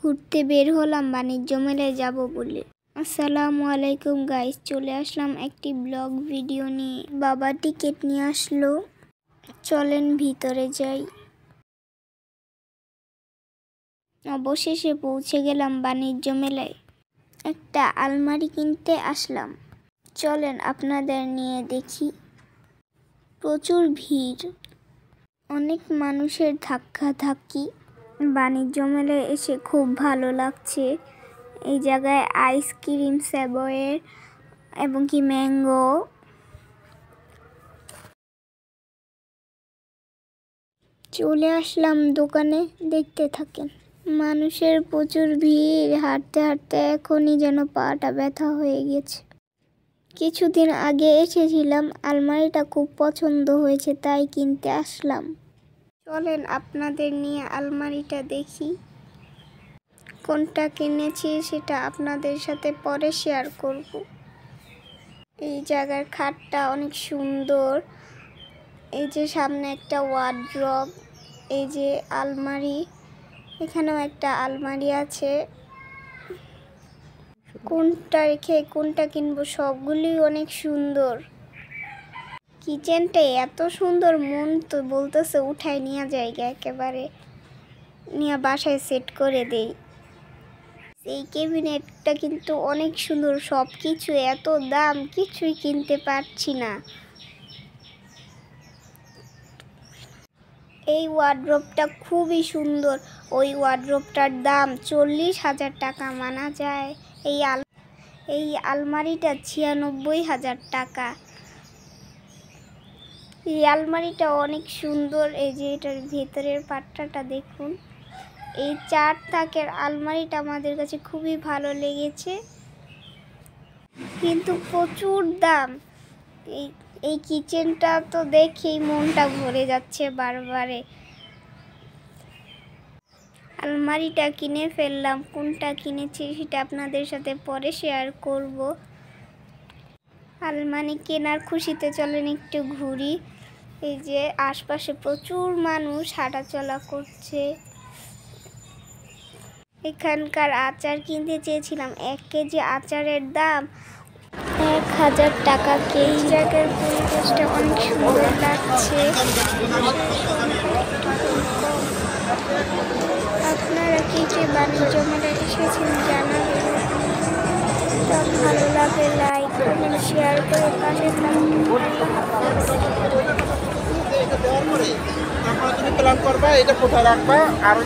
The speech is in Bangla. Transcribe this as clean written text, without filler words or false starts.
ঘুরতে বের হলাম বাণিজ্য মেলায় যাব বলে। আসসালামু আলাইকুম গাইস, চলে আসলাম একটি ব্লগ ভিডিও নিয়ে। বাবা টিকিট নিয়ে আসলো, চলেন ভিতরে যাই। অবশেষে পৌঁছে গেলাম বাণিজ্য মেলায়। একটা আলমারি কিনতে আসলাম, চলেন আপনাদের নিয়ে দেখি। প্রচুর ভিড়, অনেক মানুষের ধাক্কাধাক্কি। বাণিজ্য মেলায় এসে খুব ভালো লাগছে। এই জায়গায় আইসক্রিম, সেবয়ের এবং কি ম্যাঙ্গো। চলে আসলাম দোকানে, দেখতে থাকেন। মানুষের প্রচুর ভিড়, হাঁটতে হাঁটতে এখনই যেন পাটা ব্যথা হয়ে গেছে। কিছুদিন আগে এসেছিলাম, আলমারিটা খুব পছন্দ হয়েছে তাই কিনতে আসলাম। চলেন আপনাদের নিয়ে আলমারিটা দেখি। কোনটা কিনেছি সেটা আপনাদের সাথে পরে শেয়ার করব। এই জায়গার খাটটা অনেক সুন্দর। এই যে সামনে একটা ওয়ার্ড্রব, এই যে আলমারি, এখানেও একটা আলমারি আছে। কোনটা রেখে কোনটা কিনবো, সবগুলি অনেক সুন্দর। কিচেনটা এত সুন্দর, মন তো বলতেছে উঠায় নিয়ে জায়গা একেবারে নিয়ে বাসায় সেট করে দেই। এই ক্যাবিনেটটা কিন্তু অনেক সুন্দর, সব কিছু এত দাম, কিছুই কিনতে পারছি না। এই ওয়ার্ড্রোবটা খুবই সুন্দর, ওই ওয়ার্ড্রোবটার দাম 40,000 টাকা মানা যায়। এই আলমারিটা 96,000 টাকা। এই আলমারিটা অনেক সুন্দর। এই যে এটার ভেতরের পাট্টাটা দেখুন। এই 4 তাকের আলমারিটা আমাদের কাছে খুবই ভালো লেগেছে, কিন্তু প্রচুর দাম। এই কিচেনটা তো দেখেই মনটা ভরে যাচ্ছে বারবারে। আলমারিটা কিনে ফেললাম, কোনটা কিনেছি সেটা আপনাদের সাথে পরে শেয়ার করব। আলমারি কেনার খুশিতে চলেন একটু ঘুরি। এই যে আশপাশে প্রচুর মানুষ হাঁটাচলা করছে। এখানকার আচার কিনতে চেয়েছিলাম, 1 কেজি আচারের দাম 1000 টাকা কেজি। জায়গার পরিবেশটা অনেক সুন্দর লাগছে। আপনারা কি যে বাণিজ্য মেলায় এসেছেন জানাবেন। ভালো লাগে লাইক কমেন্ট শেয়ার করে পাশে থাকুন। তুমি প্ল্যান করবা এটা কোথায় রাখবা আর